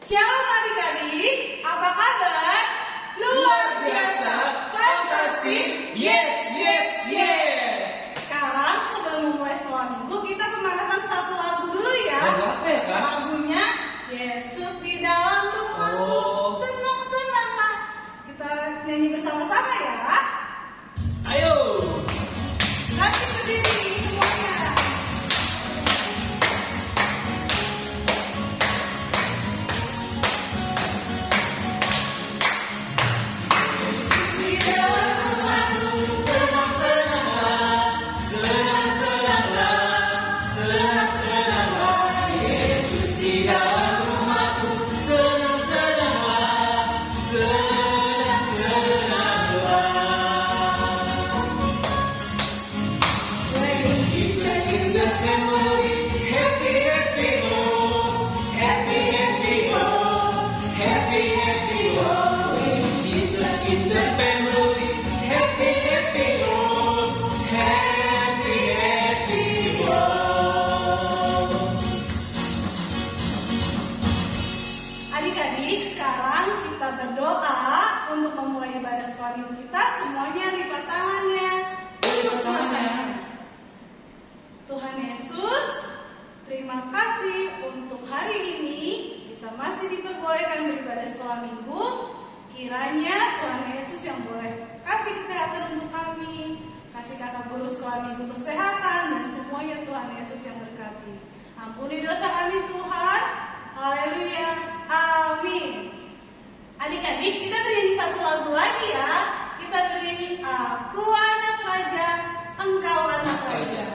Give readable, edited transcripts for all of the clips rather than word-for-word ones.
Shalom adik-adik, apa kabar? Luar biasa, fantastis, yes, yes, yes. Sekarang sebelum memulai sekolah minggu, kita pemanasan satu lagu dulu ya. Apa ya, Kak? Lagunya Yesus di dalam rumahku. Senang-senanglah. Kita nyanyi bersama-sama ya. Ayo. Nanti berdiri semuanya. Adik-adik, sekarang kita berdoa untuk memulai ibadah sekolah minggu kita. Semuanya lipat tangannya. Tuhan Yesus, terima kasih untuk hari ini kita masih diperbolehkan beribadah sekolah minggu. Kiranya Tuhan Yesus yang boleh kasih kesehatan untuk kami, kasih kakak guru sekolah minggu kesehatan, dan semuanya Tuhan Yesus yang berkati. Ampuni dosa kami Tuhan. Haleluya. Amin. Adik-adik, kita bernyanyi satu lagu lagi ya. Kita bernyanyi Aku anak raja, engkau anak raja.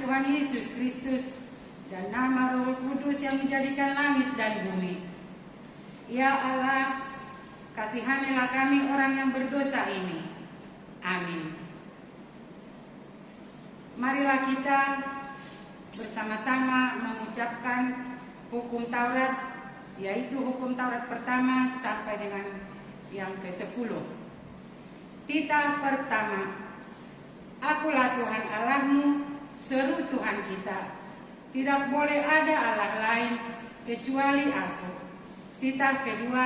Tuhan Yesus Kristus dan nama Roh Kudus yang menjadikan langit dan bumi. Ya Allah, kasihanilah kami orang yang berdosa ini. Amin. Marilah kita bersama-sama mengucapkan hukum Taurat, yaitu hukum Taurat pertama sampai dengan yang ke-10. Titah pertama. Akulah Tuhan Allahmu, seru Tuhan kita. Tidak boleh ada Allah lain kecuali aku. Titah kedua.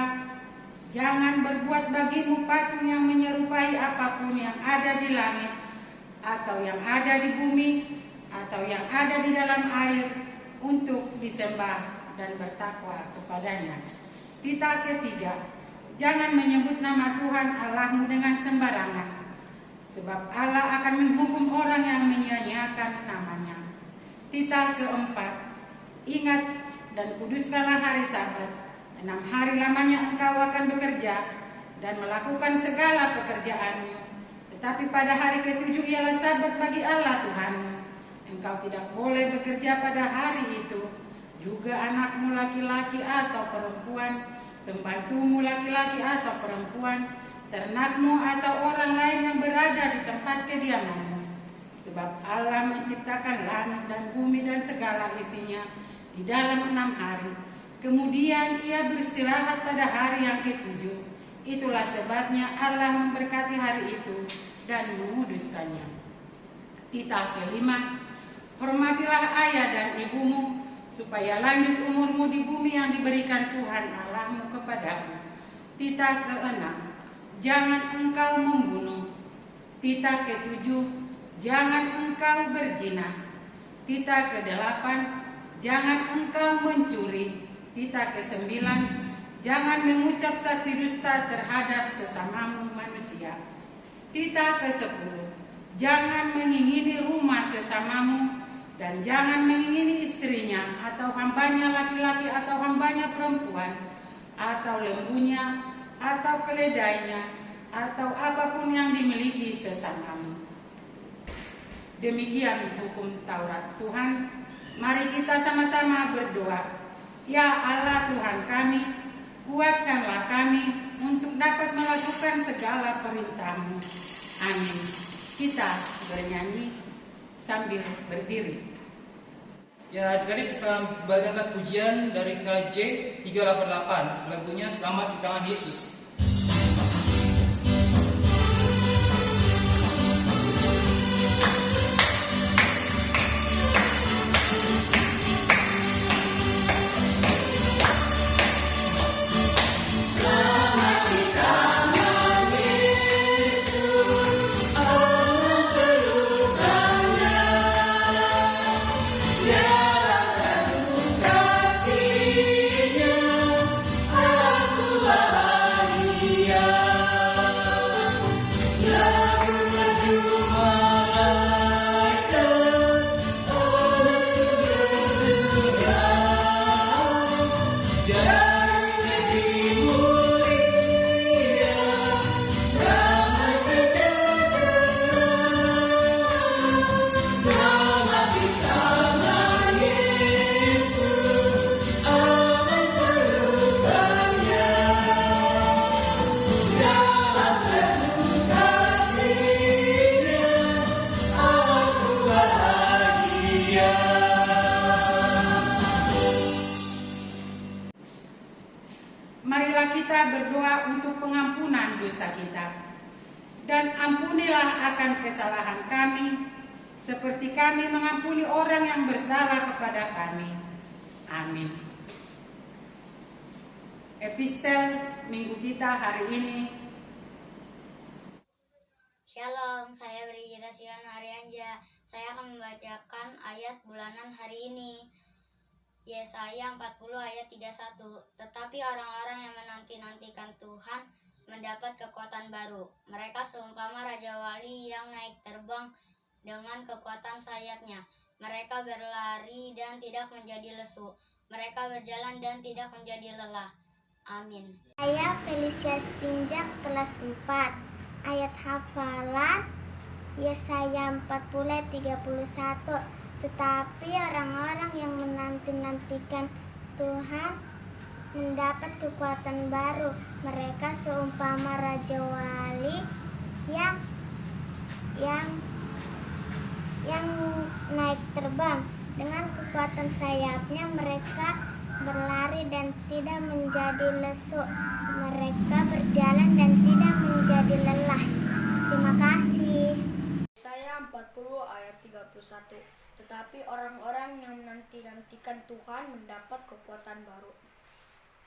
Jangan berbuat bagimu patung yang menyerupai apapun yang ada di langit, atau yang ada di bumi, atau yang ada di dalam air, untuk disembah dan bertakwa kepadanya. Titah ketiga. Jangan menyebut nama Tuhan Allahmu dengan sembarangan, sebab Allah akan menghukum orang yang menyia-nyiakan namanya. Titah keempat, ingat dan kuduskanlah hari Sabat. 6 hari lamanya engkau akan bekerja dan melakukan segala pekerjaanmu. Tetapi pada hari ke-7 ialah Sabat bagi Allah Tuhanmu. Engkau tidak boleh bekerja pada hari itu. Juga anakmu laki-laki atau perempuan, pembantumu laki-laki atau perempuan, ternakmu atau orang lain yang berada di tempat kediamanmu. Sebab Allah menciptakan langit dan bumi dan segala isinya di dalam 6 hari. Kemudian ia beristirahat pada hari yang ke-7. Itulah sebabnya Allah memberkati hari itu dan menguduskannya. Titah kelima, hormatilah ayah dan ibumu, supaya lanjut umurmu di bumi yang diberikan Tuhan Allahmu kepadamu. Titah keenam, jangan engkau membunuh. Titah ke-7, jangan engkau berzina. Titah ke-8, jangan engkau mencuri. Titah ke-9, jangan mengucap saksi dusta terhadap sesamamu manusia. Titah ke-10, jangan mengingini rumah sesamamu, dan jangan mengingini istrinya, atau hambanya laki-laki, atau hambanya perempuan, atau lembunya, atau keledainya, atau apapun yang dimiliki sesamamu. Demikian hukum Taurat Tuhan. Mari kita sama-sama berdoa. Ya Allah Tuhan kami, kuatkanlah kami untuk dapat melakukan segala perintah-Mu. Amin. Kita bernyanyi sambil berdiri. Ya, adik-adik, kita belajar pujian dari KJ 388. Lagunya Selamat di Tangan Yesus. Marilah kita berdoa untuk pengampunan dosa kita. Dan ampunilah akan kesalahan kami, seperti kami mengampuni orang yang bersalah kepada kami. Amin. Epistel minggu kita hari ini. Shalom, saya Brigita Sion Arianja. Saya akan membacakan ayat bulanan hari ini. Yesaya 40 ayat 31. Tetapi orang-orang yang menanti-nantikan Tuhan mendapat kekuatan baru. Mereka seumpama Raja Wali yang naik terbang dengan kekuatan sayapnya. Mereka berlari dan tidak menjadi lesu. Mereka berjalan dan tidak menjadi lelah. Amin. Saya Felicia Stinjak kelas 4. Ayat hafalan Yesaya 40 ayat 31. Tetapi orang-orang yang menanti-nantikan Tuhan mendapat kekuatan baru. Mereka seumpama Raja Wali yang naik terbang. Dengan kekuatan sayapnya mereka berlari dan tidak menjadi lesu. Mereka berjalan dan tidak menjadi lelah. Terima kasih. Yesaya 40 ayat 31. Tetapi orang-orang yang menanti-nantikan Tuhan mendapat kekuatan baru.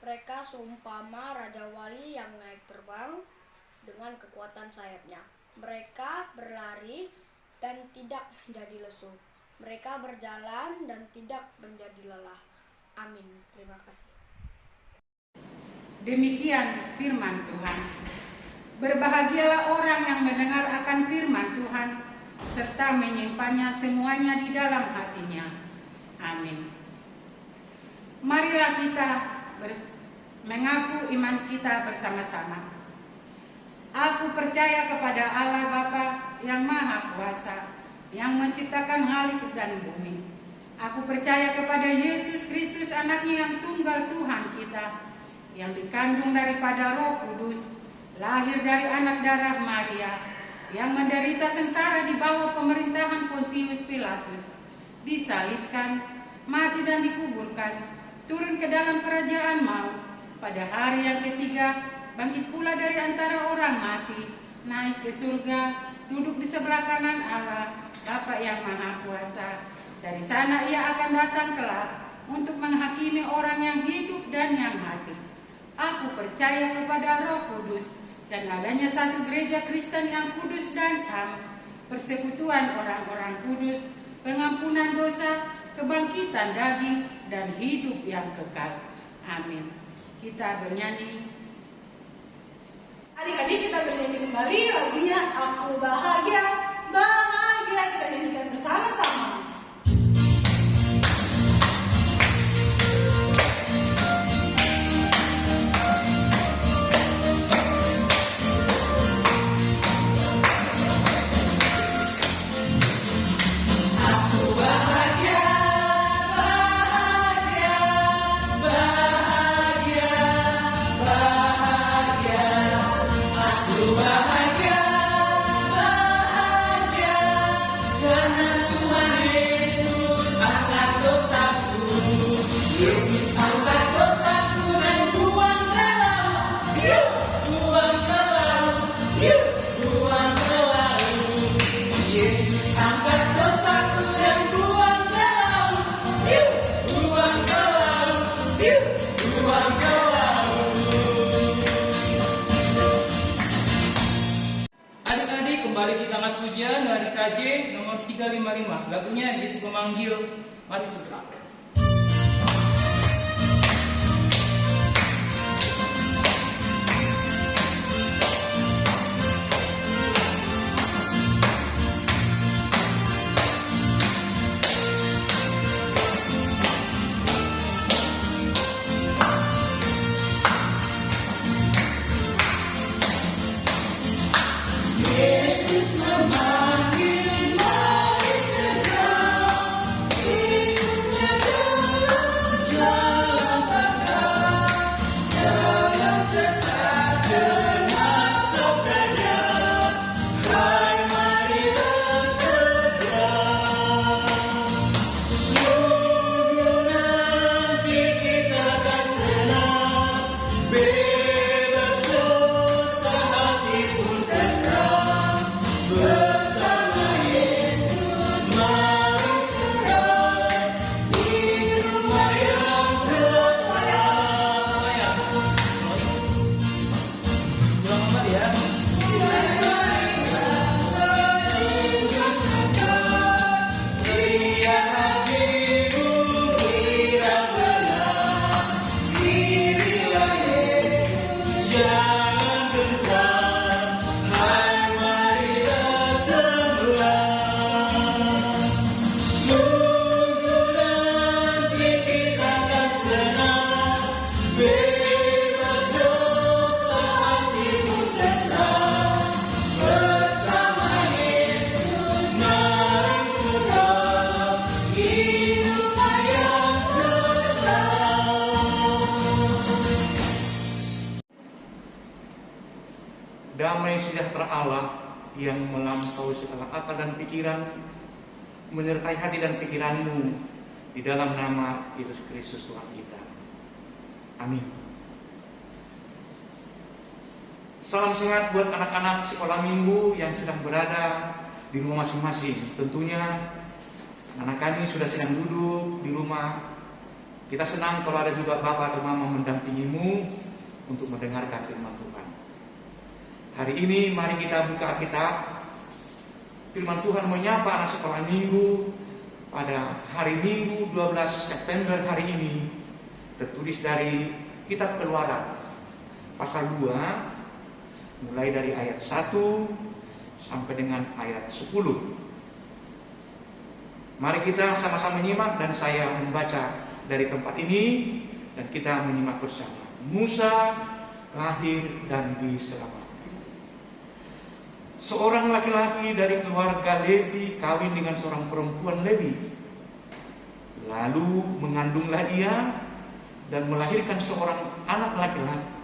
Mereka seumpama Raja Wali yang naik terbang dengan kekuatan sayapnya. Mereka berlari dan tidak menjadi lesu. Mereka berjalan dan tidak menjadi lelah. Amin. Terima kasih. Demikian firman Tuhan. Berbahagialah orang yang mendengar akan firman Tuhan serta menyimpannya semuanya di dalam hatinya. Amin. Marilah kita mengaku iman kita bersama-sama. Aku percaya kepada Allah Bapa yang Maha Kuasa, yang menciptakan langit dan bumi. Aku percaya kepada Yesus Kristus, anaknya yang tunggal Tuhan kita, yang dikandung daripada Roh Kudus, lahir dari anak darah Maria, yang menderita sengsara di bawah pemerintahan Pontius Pilatus, disalibkan, mati dan dikuburkan, turun ke dalam kerajaan maut, pada hari yang ketiga bangkit pula dari antara orang mati, naik ke surga, duduk di sebelah kanan Allah, Bapa yang Maha Kuasa. Dari sana ia akan datang kelak untuk menghakimi orang yang hidup dan yang mati. Aku percaya kepada Roh Kudus dan adanya satu gereja Kristen yang kudus dan am, persekutuan orang-orang kudus, pengampunan dosa, kebangkitan daging, dan hidup yang kekal. Amin. Kita bernyanyi. Adik-adik, kita bernyanyi kembali lagunya Aku Bahagia, Bahagia. Kita nyanyikan bersama-sama. Adik-adik, kembali kita angkat pujian dari KJ nomor 355. Lagunya Yesus Memanggil. Mari segera. Damai sejahtera Allah yang melampaui segala akal dan pikiran menyertai hati dan pikiranmu di dalam nama Yesus Kristus Tuhan kita. Amin. Salam sehat buat anak-anak sekolah minggu yang sedang berada di rumah masing-masing. Tentunya anak kami sudah sedang duduk di rumah. Kita senang kalau ada juga Bapak atau Mama mendampingimu untuk mendengarkan firman Tuhan. Hari ini mari kita buka Alkitab. Firman Tuhan menyapa anak sekolah minggu pada hari Minggu 12 September hari ini. Tertulis dari Kitab Keluaran pasal 2 mulai dari ayat 1 sampai dengan ayat 10. Mari kita sama-sama menyimak dan saya membaca dari tempat ini dan kita menyimak bersama. Musa lahir dan diselamatkan. Seorang laki-laki dari keluarga Levi kawin dengan seorang perempuan Levi. Lalu mengandunglah dia dan melahirkan seorang anak laki-laki.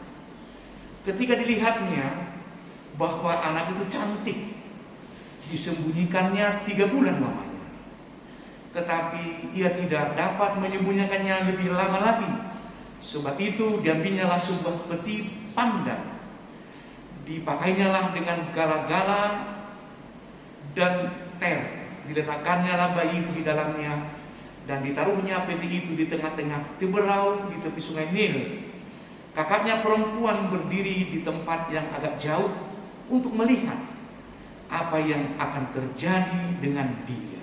Ketika dilihatnya bahwa anak itu cantik, disembunyikannya 3 bulan lamanya. Tetapi ia tidak dapat menyembunyikannya lebih lama lagi. Sebab itu diambilnyalah sebuah peti pandan, dipakainya dengan gala-gala dan ter, diletakkannya bayi itu di dalamnya, dan ditaruhnya peti itu di tengah-tengah teberau di tepi sungai Nil. Kakaknya perempuan berdiri di tempat yang agak jauh untuk melihat apa yang akan terjadi dengan dia.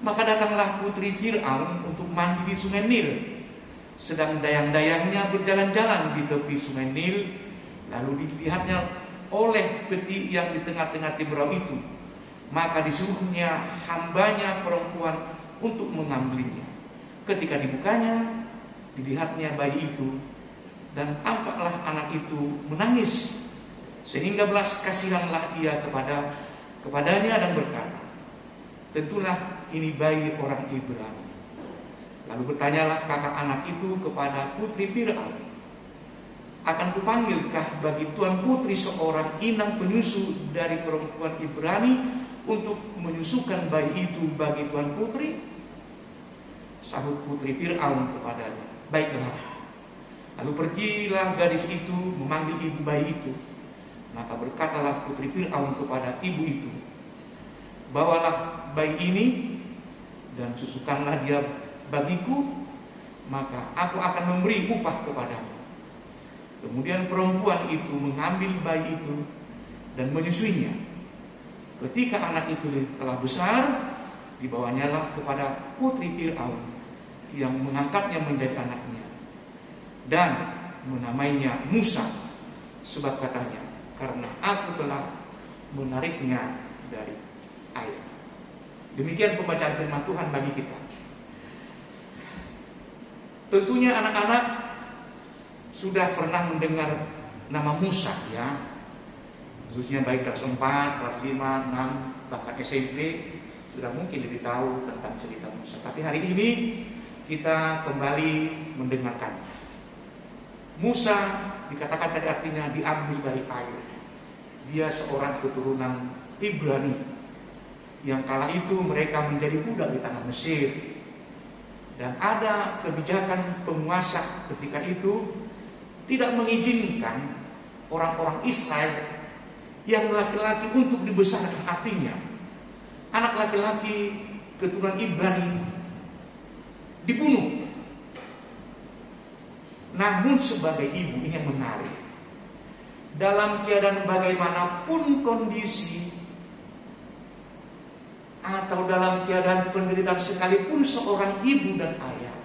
Maka datanglah putri Fir'aun untuk mandi di sungai Nil, sedang dayang-dayangnya berjalan-jalan di tepi sungai Nil. Lalu dilihatnya oleh peti yang di tengah-tengah teberau itu. Maka disuruhnya hambanya perempuan untuk mengambilnya. Ketika dibukanya, dilihatnya bayi itu, dan tampaklah anak itu menangis. Sehingga belas kasihanlah ia kepadanya dan berkata, tentulah ini bayi orang Ibrani. Lalu bertanyalah kakak anak itu kepada putri Fir'aun, akan kupanggilkah bagi tuan putri seorang inang penyusu dari perempuan Ibrani untuk menyusukan bayi itu bagi tuan putri? Sahut putri Fir'aun kepadanya, baiklah. Lalu pergilah gadis itu memanggil ibu bayi itu. Maka berkatalah putri Fir'aun kepada ibu itu, bawalah bayi ini dan susukanlah dia bagiku, maka aku akan memberi upah kepadamu. Kemudian perempuan itu mengambil bayi itu dan menyusuinya. Ketika anak itu telah besar, dibawanyalah kepada putri Fir'aun yang mengangkatnya menjadi anaknya dan menamainya Musa, sebab katanya, karena aku telah menariknya dari air. Demikian pembacaan firman Tuhan bagi kita. Tentunya anak-anak sudah pernah mendengar nama Musa, ya, khususnya baik kelas 4, kelas 5, 6, bahkan SMP sudah mungkin lebih tahu tentang cerita Musa. Tapi hari ini kita kembali mendengarkannya. Musa dikatakan tadi artinya diambil dari air. Dia seorang keturunan Ibrani yang kala itu mereka menjadi budak di tanah Mesir. Dan ada kebijakan penguasa ketika itu tidak mengizinkan orang-orang Israel yang laki-laki untuk dibesarkan hatinya. Anak laki-laki keturunan Ibrani dibunuh. Namun sebagai ibu ini yang menarik, dalam keadaan bagaimanapun kondisi atau dalam keadaan penderitaan sekalipun seorang ibu dan ayah,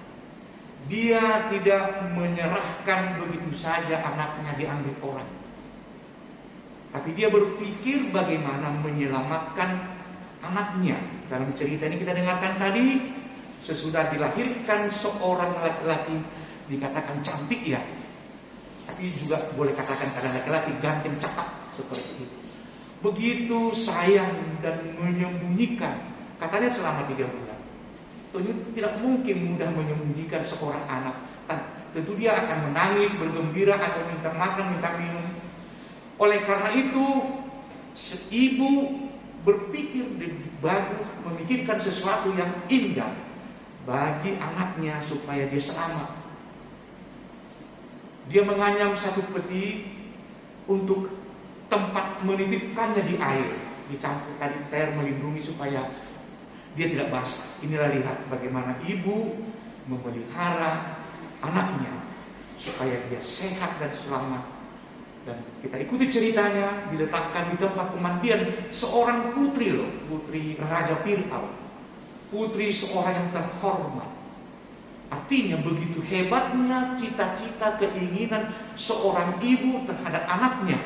dia tidak menyerahkan begitu saja anaknya diambil orang. Tapi dia berpikir bagaimana menyelamatkan anaknya. Dalam cerita ini kita dengarkan tadi, sesudah dilahirkan seorang laki-laki dikatakan cantik, ya, tapi juga boleh katakan karena laki-laki ganteng cakap seperti itu. Begitu sayang dan menyembunyikan, katanya selama 3 bulan. Tentu tidak mungkin mudah menyembunyikan seorang anak. Tentu dia akan menangis, bergembira, atau minta makan, minta minum. Oleh karena itu, ibu berpikir bagus, memikirkan sesuatu yang indah bagi anaknya supaya dia selamat. Dia menganyam satu peti untuk tempat menitipkannya di air, dicampur tadi air melindungi supaya dia tidak basah. Inilah lihat bagaimana ibu memelihara anaknya supaya dia sehat dan selamat. Dan kita ikuti ceritanya, diletakkan di tempat pemandian seorang putri putri Raja Fir'aun, putri seorang yang terhormat. Artinya begitu hebatnya cita-cita keinginan seorang ibu terhadap anaknya.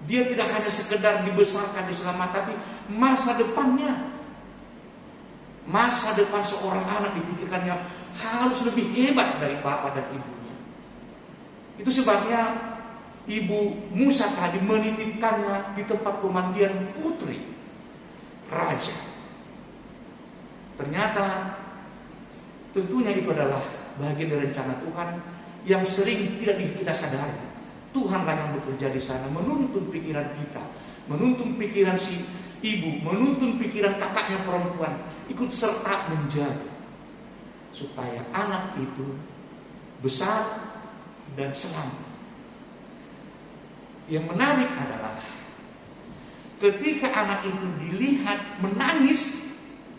Dia tidak hanya sekedar dibesarkan di selamat, tapi masa depannya. Masa depan seorang anak dipikirkannya harus lebih hebat dari bapak dan ibunya. Itu sebabnya ibu Musa tadi menitipkannya di tempat pemandian putri raja. Ternyata tentunya itu adalah bagian dari rencana Tuhan yang sering tidak kita sadari. Tuhanlah yang bekerja di sana, menuntun pikiran kita, menuntun pikiran si ibu, menuntun pikiran kakaknya perempuan, ikut serta menjaga supaya anak itu besar dan selamat. Yang menarik adalah ketika anak itu dilihat menangis,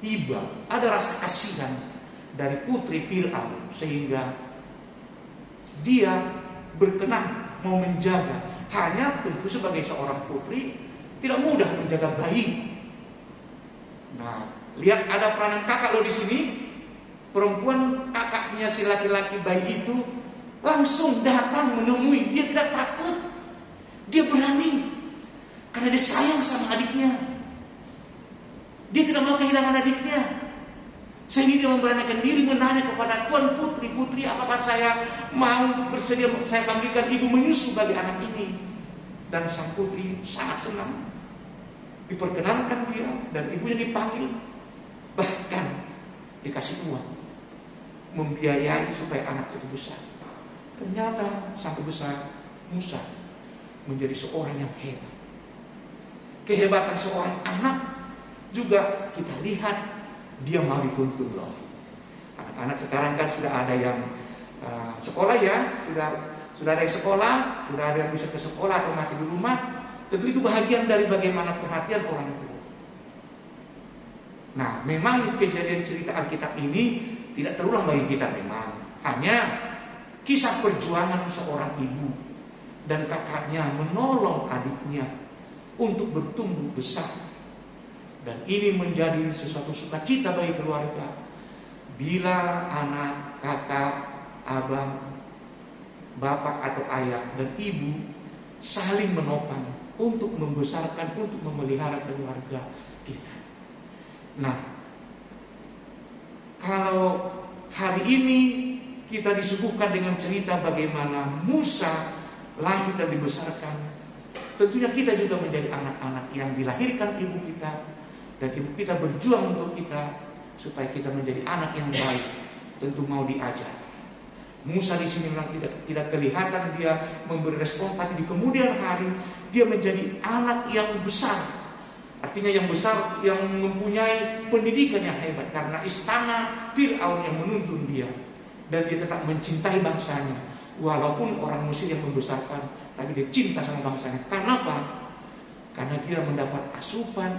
tiba ada rasa kasihan dari putri Fir'aun sehingga dia berkenan mau menjaga. Hanya tentu sebagai seorang putri tidak mudah menjaga bayi. Nah, lihat ada peranan kakak lo di sini. Perempuan kakaknya si laki-laki bayi itu langsung datang menemui. Dia tidak takut. Dia berani karena dia sayang sama adiknya. Dia tidak mau kehilangan adiknya. Sehingga dia memberanikan diri menanya kepada Tuan putri, apakah saya mau bersedia saya panggilkan ibu menyusu bagi anak ini. Dan sang putri sangat senang. Diperkenalkan dia dan ibunya dipanggil. Bahkan dikasih uang membiayai supaya anak itu besar. Ternyata sampai besar Musa menjadi seorang yang hebat. Kehebatan seorang anak juga kita lihat dia mau dituntun loh. Anak-anak sekarang kan sudah ada yang sekolah ya, sudah ada yang sekolah, sudah ada yang bisa ke sekolah atau masih di rumah. Tentu itu bahagian dari bagaimana perhatian orang tua. Nah, memang kejadian cerita Alkitab ini tidak terulang bagi kita memang. Hanya kisah perjuangan seorang ibu dan kakaknya menolong adiknya untuk bertumbuh besar. Dan ini menjadi sesuatu sukacita bagi keluarga. Bila anak, kakak, abang, bapak atau ayah dan ibu saling menopang untuk membesarkan, untuk memelihara keluarga kita. Nah, kalau hari ini kita disuguhkan dengan cerita bagaimana Musa lahir dan dibesarkan, tentunya kita juga menjadi anak-anak yang dilahirkan ibu kita. Dan ibu kita berjuang untuk kita supaya kita menjadi anak yang baik. Tentu mau diajar. Musa di sini memang tidak kelihatan dia memberi respon, tapi di kemudian hari dia menjadi anak yang besar. Artinya yang besar, yang mempunyai pendidikan yang hebat karena istana Fir'aun yang menuntun dia. Dan dia tetap mencintai bangsanya. Walaupun orang Mesir yang membesarkan, tapi dia cinta sama bangsanya. Karena apa? Karena dia mendapat asupan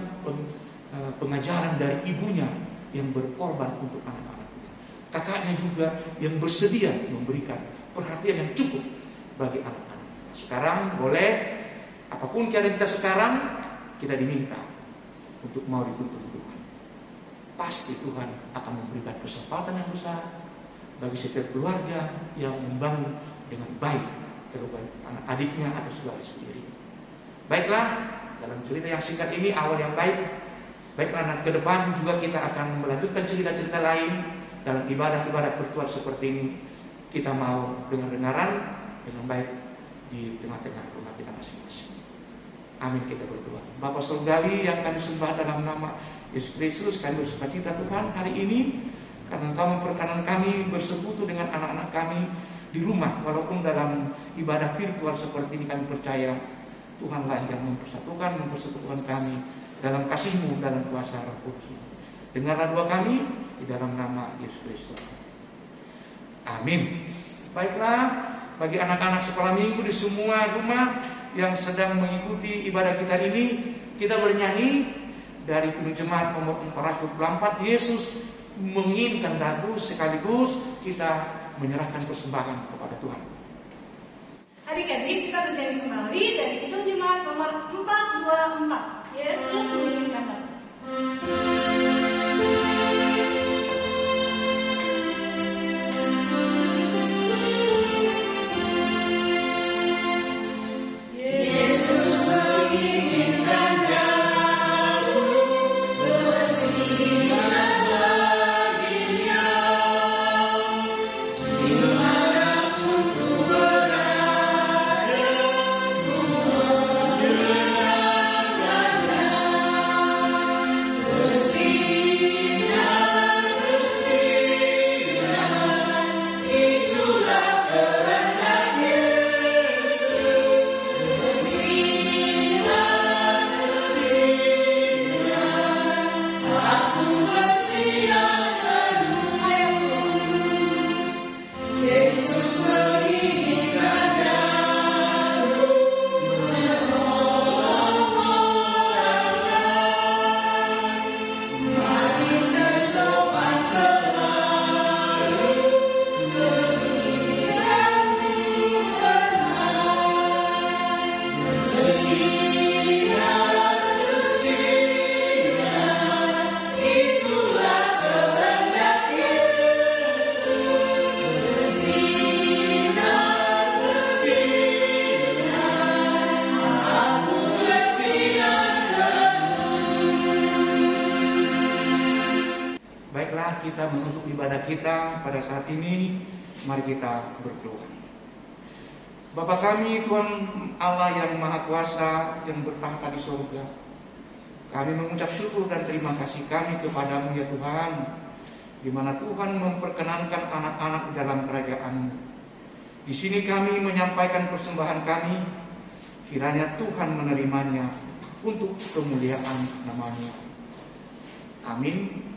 pengajaran dari ibunya yang berkorban untuk anak-anaknya. Kakaknya juga yang bersedia memberikan perhatian yang cukup bagi anak-anak. Sekarang boleh, apapun keadaan kita sekarang, kita diminta untuk mau dituntun Tuhan. Pasti Tuhan akan memberikan kesempatan yang besar bagi setiap keluarga yang membangun dengan baik keluarga anak adiknya atau saudara sendiri. Baiklah, dalam cerita yang singkat ini awal yang baik. Baiklah, nanti ke depan juga kita akan melanjutkan cerita-cerita lain dalam ibadah-ibadah virtual seperti ini. Kita mau dengar-dengaran dengan baik di tengah-tengah rumah kita masing-masing. Amin, kita berdoa. Bapa Surgawi yang kami sembah dalam nama Yesus Kristus, kami bersukacita Tuhan hari ini karena Engkau memperkenan kami bersekutu dengan anak-anak kami di rumah. Walaupun dalam ibadah virtual seperti ini kami percaya Tuhanlah yang mempersatukan kami dalam kasih-Mu, dalam kuasa Roh Kudus. Dengarlah doa kami di dalam nama Yesus Kristus. Amin. Baiklah, bagi anak-anak sekolah minggu di semua rumah yang sedang mengikuti ibadah kita ini, kita bernyanyi dari Kidung Jemaat nomor 424, Yesus menginginkan dagu, sekaligus kita menyerahkan persembahan kepada Tuhan. Adik-adik, kita bernyanyi kembali dari Kidung Jemaat nomor 424. Yesus menginginkan dagu. ibadah kita pada saat ini. Mari kita berdoa. Bapa kami, Tuhan Allah yang Maha Kuasa, yang bertahta di surga, kami mengucap syukur dan terima kasih kami kepadamu ya Tuhan, di mana Tuhan memperkenankan anak-anak di dalam kerajaan-Mu. Di sini kami menyampaikan persembahan kami, kiranya Tuhan menerimanya untuk kemuliaan nama-Nya. Amin.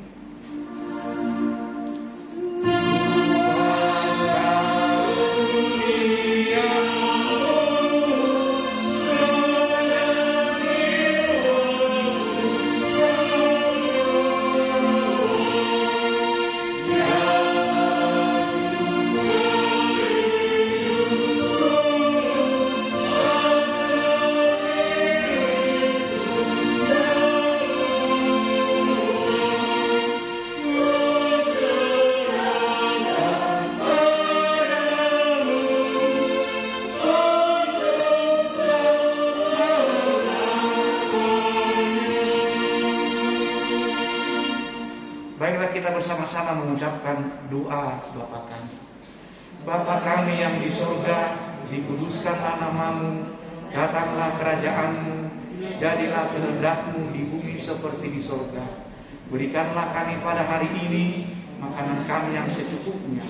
Baiklah, kita bersama-sama mengucapkan doa Bapa kami. Bapa kami yang di surga, dikuduskanlah nama-Mu, datanglah kerajaan-Mu, jadilah kehendak-Mu di bumi seperti di surga. Berikanlah kami pada hari ini makanan kami yang secukupnya,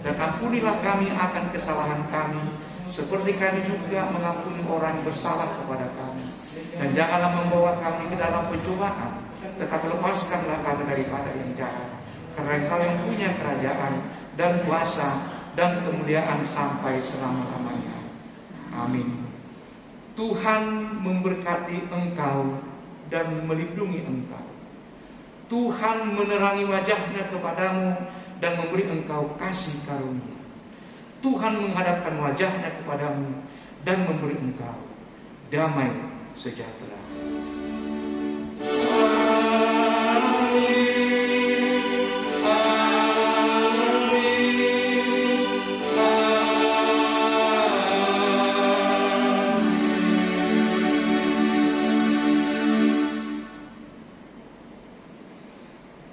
dan ampunilah kami akan kesalahan kami, seperti kami juga mengampuni orang bersalah kepada kami. Dan janganlah membawa kami ke dalam pencobaan, tetapi lepaskanlah kami daripada yang jahat. Karena Engkau yang punya kerajaan dan kuasa dan kemuliaan sampai selama-lamanya. Amin. Tuhan memberkati engkau dan melindungi engkau. Tuhan menerangi wajah-Nya kepadamu dan memberi engkau kasih karunia. Tuhan menghadapkan wajah-Nya kepadamu dan memberi engkau damai sejahtera.